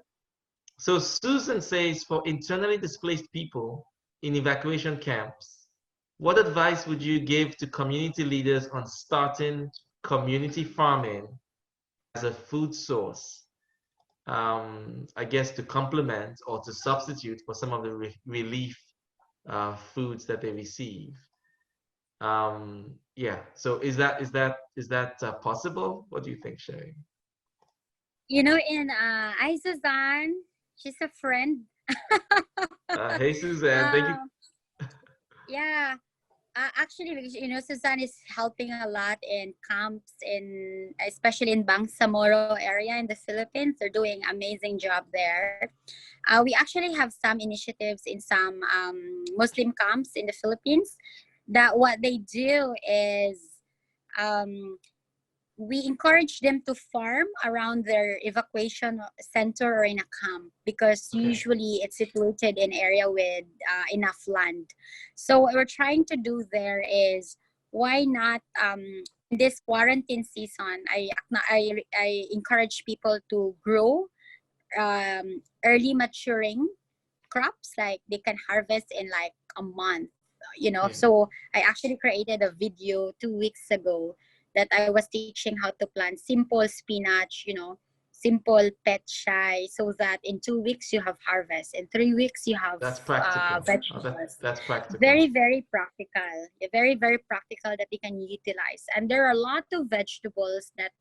So Susan says, for internally displaced people in evacuation camps, what advice would you give to community leaders on starting community farming as a food source? I guess to complement or to substitute for some of the relief foods that they receive. Yeah. So is that possible? What do you think, Cherrie? You know, in hi Suzanne, she's a friend. Hey, Suzanne. Thank you. uh, yeah. Actually, because, you know, Suzanne is helping a lot in camps, in especially in Bangsamoro area in the Philippines. They're doing amazing job there. We actually have some initiatives in some Muslim camps in the Philippines. That what they do is um, we encourage them to farm around their evacuation center or in a camp because Okay. usually it's situated in area with enough land. So what we're trying to do there is why not in this quarantine season, I encourage people to grow early maturing crops, like they can harvest in like a month, you know. Okay. So I actually created a video 2 weeks ago that I was teaching how to plant simple spinach, you know, simple petchay, so that in 2 weeks you have harvest, in 3 weeks you have That's practical. Oh, vegetables. that's practical. Very, very practical. Very, very practical that they can utilize. And there are a lot of vegetables that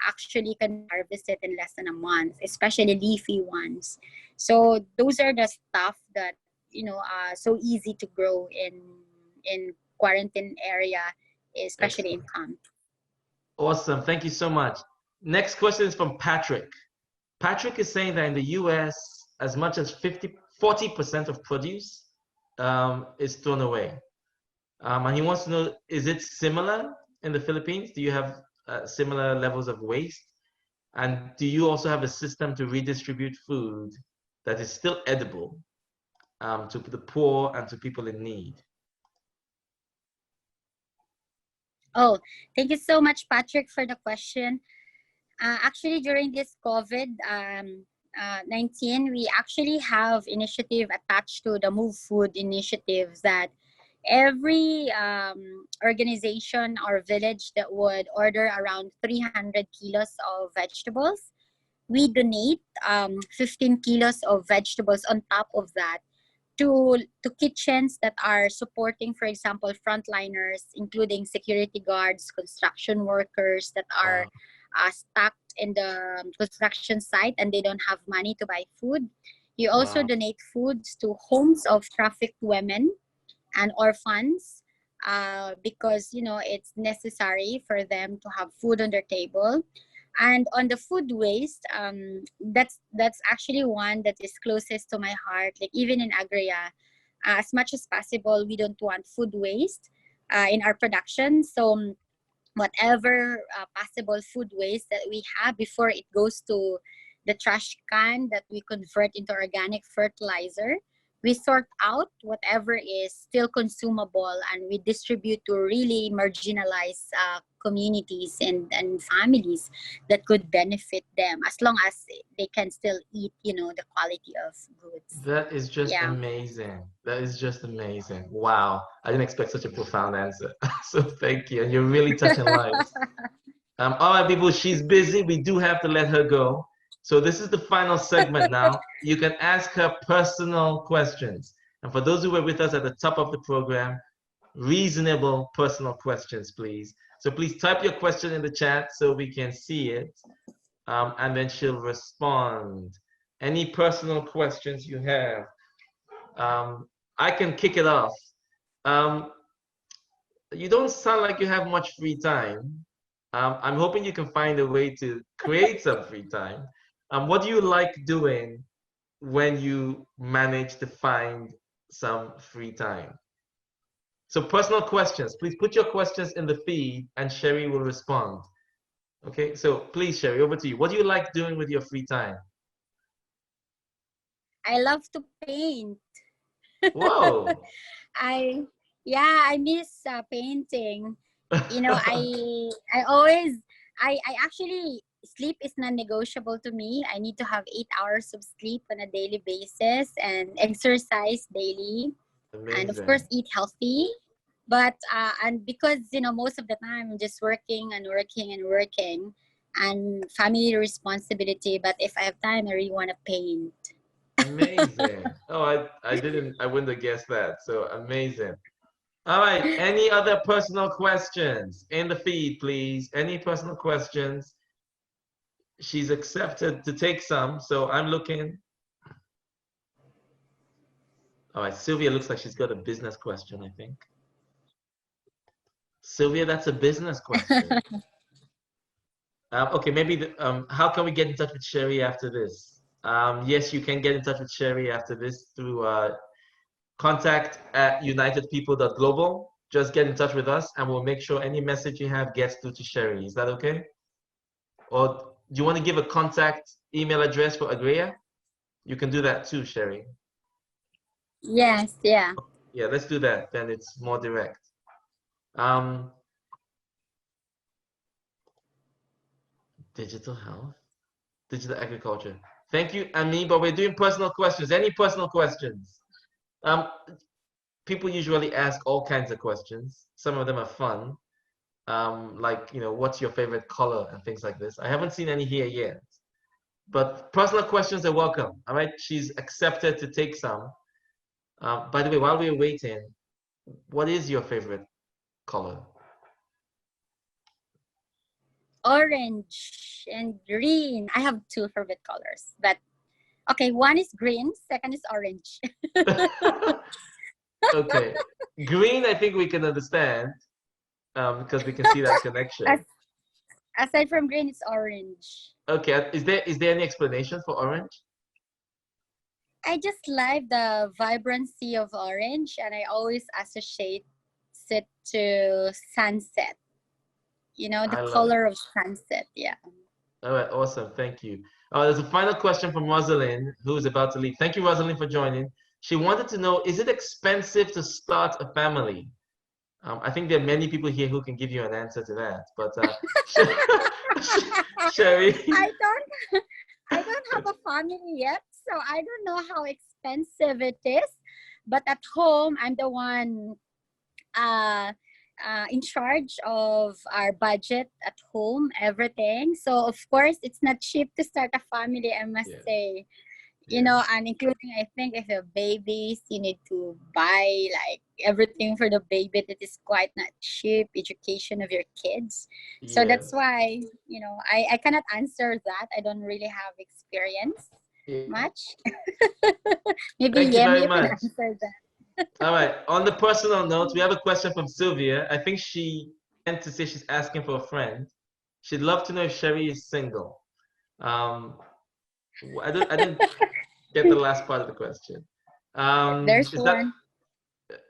actually can be harvested in less than a month, especially leafy ones. So those are the stuff that, you know, so easy to grow in quarantine area, especially in Excellent. camp. Awesome. Thank you so much. Next question is from Patrick. Patrick is saying that in the US, as much as 40% of produce is thrown away. And he wants to know, is it similar in the Philippines? Do you have similar levels of waste? And do you also have a system to redistribute food that is still edible to the poor and to people in need? Oh, thank you so much, Patrick, for the question. Actually, during this COVID 19, we actually have initiative attached to the Move Food initiatives that every organization or village that would order around 300 kilos of vegetables, we donate 15 kilos of vegetables on top of that to kitchens that are supporting, for example, frontliners, including security guards, construction workers that are stuck in the construction site and they don't have money to buy food. You also Wow. donate foods to homes of trafficked women and orphans because, you know, it's necessary for them to have food on their table. And on the food waste, that's actually one that is closest to my heart. Like even in AGREA, as much as possible, we don't want food waste in our production. So whatever possible food waste that we have before it goes to the trash can that we convert into organic fertilizer, we sort out whatever is still consumable, and we distribute to really marginalized communities and families that could benefit them, as long as they can still eat, the quality of goods. That is just Yeah. amazing. That is just amazing. Wow. I didn't expect such a profound answer. So thank you. And you're really touching lives. All right, people, she's busy. We do have to let her go. So this is the final segment now. You can ask her personal questions. And for those who were with us at the top of the program, reasonable personal questions, please. So please type your question in the chat so we can see it. And then she'll respond. Any personal questions you have? I can kick it off. Um, you don't sound like you have much free time. I'm hoping you can find a way to create some free time. What do you like doing when you manage to find some free time? So personal questions, please put your questions in the feed and Cherrie will respond. Okay, so please, Cherrie, over to you. What do you like doing with your free time? I love to paint. Whoa. I miss painting. I always, I actually, sleep is non-negotiable to me. I need to have 8 hours of sleep on a daily basis, and exercise daily, and of course Amazing. eat healthy. But and because most of the time I'm just working and working and working, and family responsibility. But if I have time, I really want to paint. Amazing. Oh, I wouldn't have guessed that. So amazing. All right. Any other personal questions in the feed, please? Any personal questions? She's accepted to take some, so I'm looking. All right, Sylvia looks like she's got a business question, I think. Sylvia, that's a business question. Okay, maybe how can we get in touch with Cherrie after this? Yes, you can get in touch with Cherrie after this through contact@unitedpeople.global. Just get in touch with us and we'll make sure any message you have gets through to Cherrie. Is that okay? Or do you want to give a contact email address for AGREA? You can do that too, Cherrie. Yes, yeah. Yeah, let's do that. Then it's more direct. Digital health, digital agriculture. Thank you, Ami, but we're doing personal questions. Any personal questions? Um, People usually ask all kinds of questions. Some of them are fun, like, what's your favorite color and things like this. I haven't seen any here yet, but personal questions are welcome. All right, she's accepted to take some. By the way, while we're waiting, what is your favorite color? Orange and green. I have two favorite colors, but okay, one is green, second is orange. Okay, green, I think we can understand because we can see that connection. Aside from green, it's orange. Okay, is there any explanation for orange? I just like the vibrancy of orange, and I always associate it to sunset. The I love it. color of sunset. Yeah. All right, awesome. Thank you. There's a final question from Rosalind, who is about to leave. Thank you, Rosalind, for joining. She wanted to know, is it expensive to start a family? I think there are many people here who can give you an answer to that. But Cherrie. I don't have a family yet, so I don't know how expensive it is. But at home, I'm the one in charge of our budget at home, everything. So of course, it's not cheap to start a family, I must say. And including, I think, if you have babies, you need to buy like everything for the baby that is quite not cheap, education of your kids. So that's why, I cannot answer that. I don't really have experience much. Maybe Thank you Yemi, very you can much. answer that. All right. On the personal note, we have a question from Sylvia. I think she meant to say she's asking for a friend. She'd love to know if Cherrie is single. I didn't get the last part of the question. There's Is that one.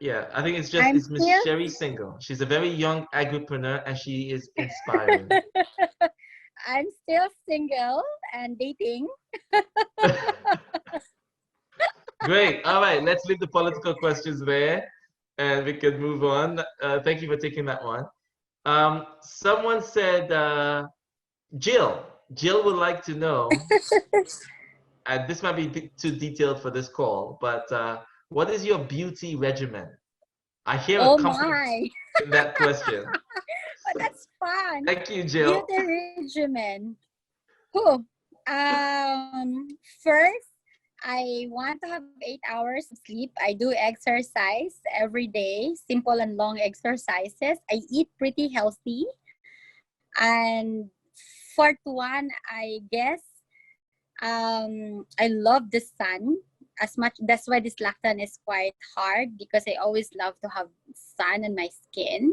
Yeah, I think it's just is Miss Cherrie single. She's a very young agripreneur and she is inspiring. I'm still single and dating. Great. All right, let's leave the political questions there and we can move on. Thank you for taking that one. Someone said, Jill. Jill would like to know, and this might be too detailed for this call, but what is your beauty regimen? I hear a Oh company my. in that question. Oh, that's fun. Thank you, Jill. Beauty regimen. Who? First, I want to have 8 hours of sleep. I do exercise every day, simple and long exercises. I eat pretty healthy. And fourth one, I guess, I love the sun as much. That's why this lockdown is quite hard because I always love to have sun on my skin.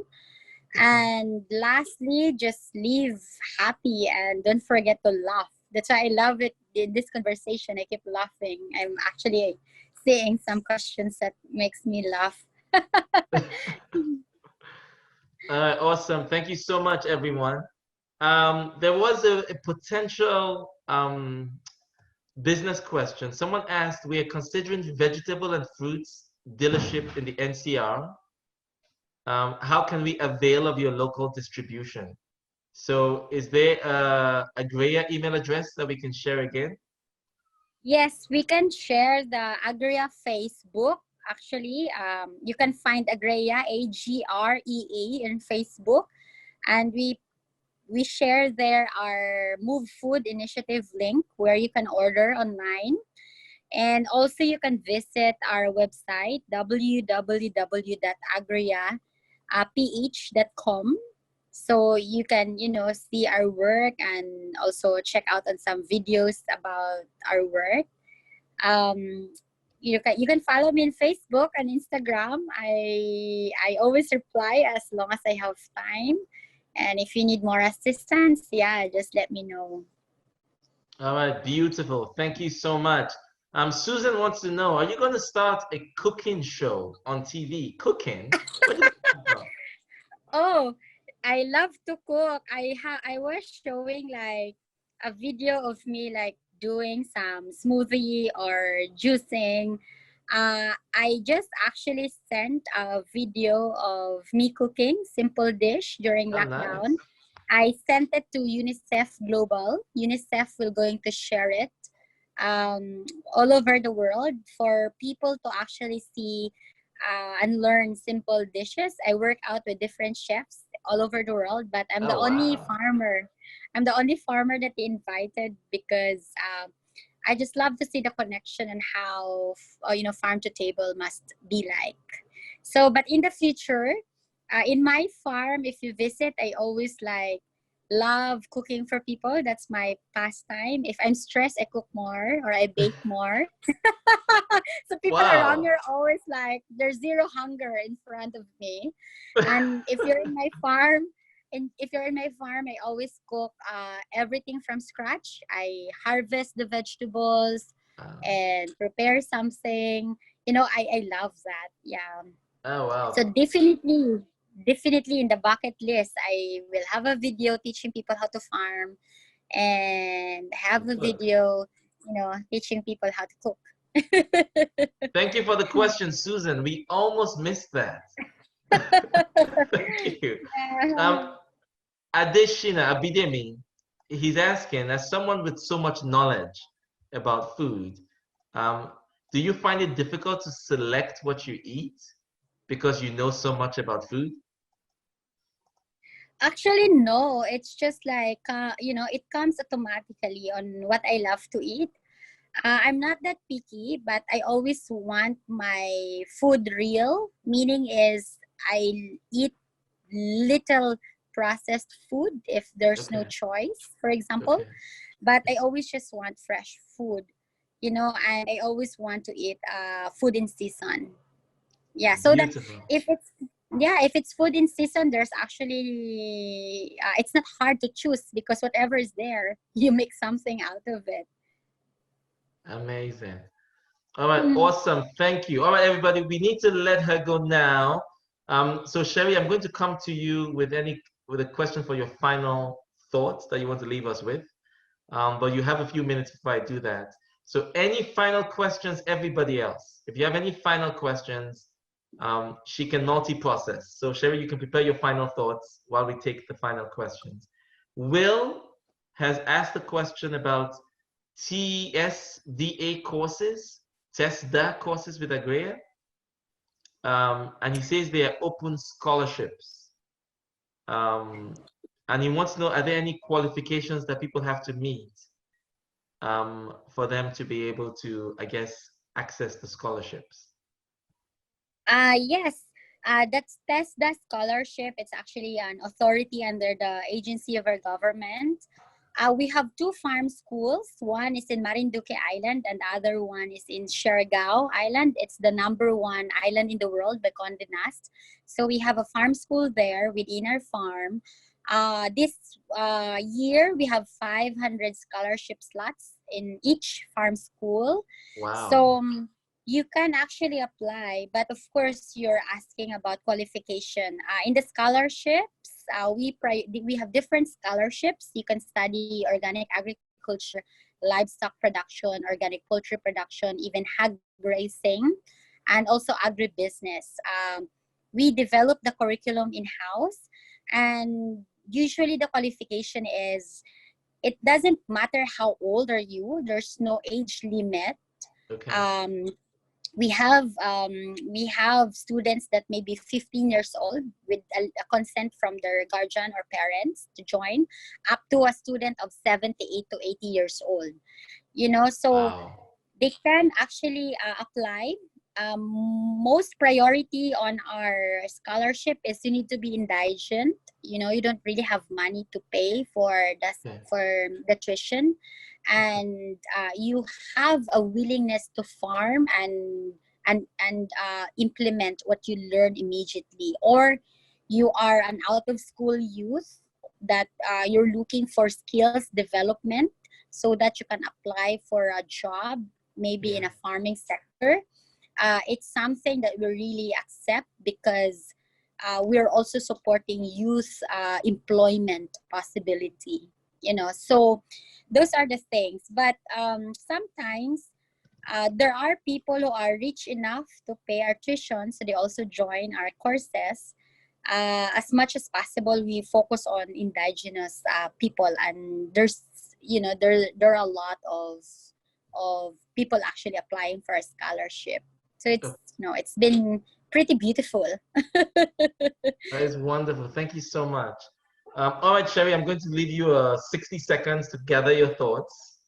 And lastly, just live happy and don't forget to laugh. That's why I love it in this conversation. I keep laughing. I'm actually seeing some questions that makes me laugh. Awesome. Thank you so much, everyone. There was a potential business question. Someone asked, we are considering vegetable and fruits dealership in the NCR. How can we avail of your local distribution? So is there a AGREA email address that we can share again? Yes, we can share the AGREA Facebook. Actually, you can find AGREA, AGREA, in Facebook. And we share there our Move Food Initiative link where you can order online. And also you can visit our website, www.agreaph.com. So you can, see our work and also check out on some videos about our work. You can follow me on Facebook and Instagram. I always reply as long as I have time. And if you need more assistance, yeah, just let me know. All right, beautiful. Thank you so much. Susan wants to know, are you going to start a cooking show on TV? Cooking? Where did that come from? Oh, I love to cook. I was showing like a video of me like doing some smoothie or juicing. I just actually sent a video of me cooking simple dish during Oh, nice. lockdown. I sent it to UNICEF Global. UNICEF will going to share it all over the world for people to actually see and learn simple dishes. I work out with different chefs all over the world, but I'm the Oh, only wow. farmer. I'm the only farmer that they invited because I just love to see the connection and how farm to table must be like. So, but in the future, in my farm, if you visit, I always like love cooking for people. That's my pastime. If I'm stressed, I cook more or I bake more. So people around Wow. me are always like, there's zero hunger in front of me. And if you're in my farm, I always cook everything from scratch. I harvest the vegetables Um, and prepare something. I love that. Yeah. oh, So wow. definitely in the bucket list, I will have a video teaching people how to farm and have a Look. video, teaching people how to cook. Thank you for the question, Susan. We almost missed that. Thank you. Um, Yeah. Adeshina Abidemi, he's asking, as someone with so much knowledge about food, um, do you find it difficult to select what you eat because you know so much about food? Actually, no. It's just like, it comes automatically on what I love to eat. I'm not that picky, but I always want my food real. Meaning is I eat little processed food if there's no Okay, choice, for example. okay. But I always just want fresh food, and I always want to eat food in season. Yeah, so that Beautiful. if it's if it's food in season, there's actually it's not hard to choose because whatever is there, you make something out of it. Amazing. All right, Mm. awesome. Thank you. All right, everybody, we need to let her go now. So Cherrie, I'm going to come to you with a question for your final thoughts that you want to leave us with. But you have a few minutes before I do that. So any final questions, everybody else? If you have any final questions, she can multi-process. So Cherrie, you can prepare your final thoughts while we take the final questions. Will has asked a question about TSDA courses, TESDA courses with AGREA. And he says they are open scholarships. And he wants to know, are there any qualifications that people have to meet for them to be able to, I guess, access the scholarships? Yes. That's TESDA scholarship. It's actually an authority under the agency of our government. We have two farm schools. One is in Marinduque Island and the other one is in Siargao Island. It's the #1 island in the world by Condé Nast. So we have a farm school there within our farm. This year, we have 500 scholarship slots in each farm school. Wow. So you can actually apply, but of course, you're asking about qualification. In the scholarships, we have different scholarships. You can study organic agriculture, livestock production, organic poultry production, even hog raising, and also agribusiness. We develop the curriculum in-house, and usually the qualification is, it doesn't matter how old are you. There's no age limit. Okay. We have students that may be 15 years old with a consent from their guardian or parents to join, up to a student of 78 to 80 years old. So Wow. they can actually apply. Most priority on our scholarship is you need to be indigent. You don't really have money to pay for the tuition, and you have a willingness to farm and implement what you learn immediately, or you are an out of school youth that you're looking for skills development so that you can apply for a job, maybe in a farming sector. It's something that we really accept because we're also supporting youth employment possibility. So those are the things. But sometimes there are people who are rich enough to pay our tuition, so they also join our courses. As much as possible, we focus on indigenous people, and there are a lot of people actually applying for a scholarship. So it's been pretty beautiful. That is wonderful. Thank you so much. All right, Cherrie, I'm going to leave you 60 seconds to gather your thoughts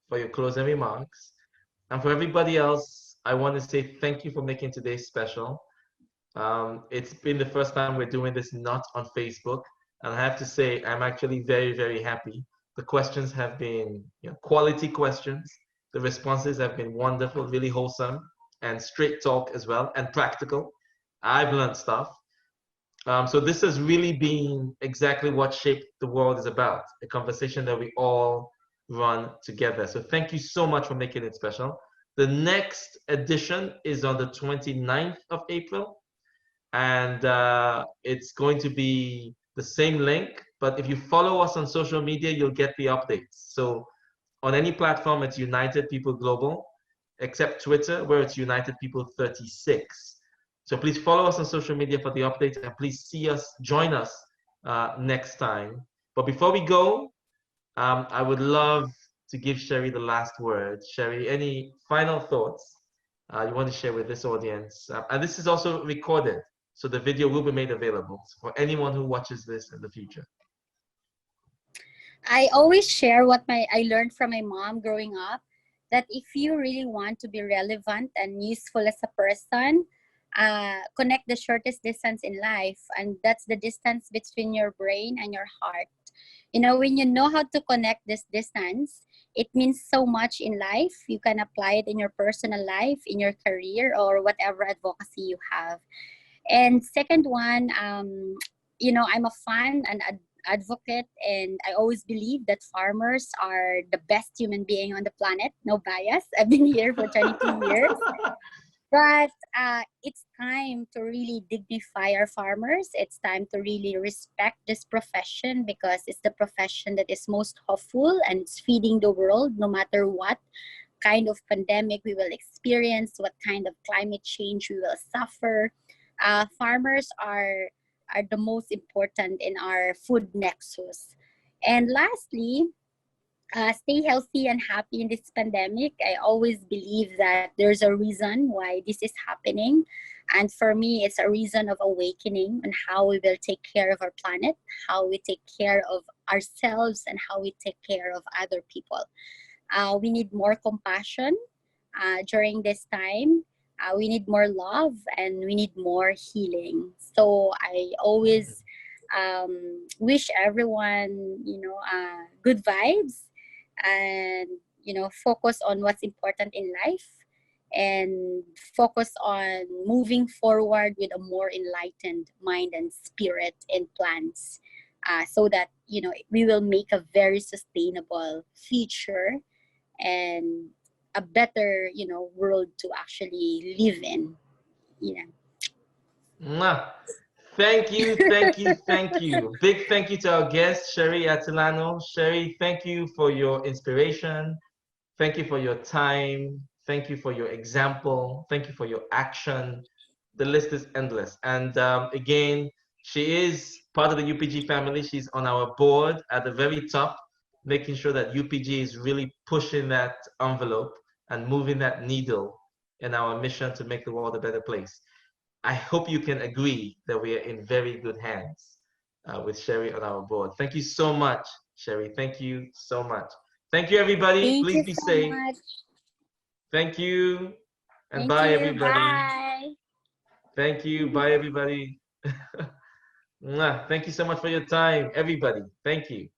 for your closing remarks. And for everybody else, I want to say thank you for making today special. It's been the first time we're doing this not on Facebook. And I have to say, I'm actually very, very happy. The questions have been quality questions. The responses have been wonderful, really wholesome, and straight talk as well, and practical. I've learned stuff. So this has really been exactly what Shape the World is about, a conversation that we all run together. So thank you so much for making it special. The next edition is on the 29th of April, and it's going to be the same link, but if you follow us on social media, you'll get the updates. So on any platform, it's United People Global, except Twitter, where it's United People 36. So please follow us on social media for the updates, and please join us next time. But before we go, I would love to give Cherrie the last word. Cherrie, any final thoughts you want to share with this audience? And this is also recorded, so the video will be made available for anyone who watches this in the future. I always share what I learned from my mom growing up, that if you really want to be relevant and useful as a person, connect the shortest distance in life, and that's the distance between your brain and your heart. When you know how to connect this distance, it means so much in life. You can apply it in your personal life, in your career, or whatever advocacy you have. And second one, I'm a fan and advocate, and I always believe that farmers are the best human being on the planet. No bias. I've been here for 22 years. But it's time to really dignify our farmers. It's time to really respect this profession, because it's the profession that is most hopeful and it's feeding the world no matter what kind of pandemic we will experience, what kind of climate change we will suffer. Farmers are the most important in our food nexus. And lastly, stay healthy and happy in this pandemic. I always believe that there's a reason why this is happening. And for me, it's a reason of awakening on how we will take care of our planet, how we take care of ourselves, and how we take care of other people. We need more compassion during this time. We need more love and we need more healing. So I always wish everyone, good vibes, and focus on what's important in life, and focus on moving forward with a more enlightened mind and spirit and plans, so that we will make a very sustainable future and a better world to actually live in. Mwah. Thank you, thank you, thank you. Big thank you to our guest, Cherrie Atilano. Cherrie, thank you for your inspiration. Thank you for your time. Thank you for your example. Thank you for your action. The list is endless. And again, she is part of the UPG family. She's on our board at the very top, making sure that UPG is really pushing that envelope and moving that needle in our mission to make the world a better place. I hope you can agree that we are in very good hands with Cherrie on our board. Thank you so much, Cherrie. Thank you so much. Thank you, everybody. Thank Please you be so safe. much. Thank you. And Thank bye, you. everybody. Bye. Thank you. Bye, everybody. Mwah. Thank you so much for your time, everybody. Thank you.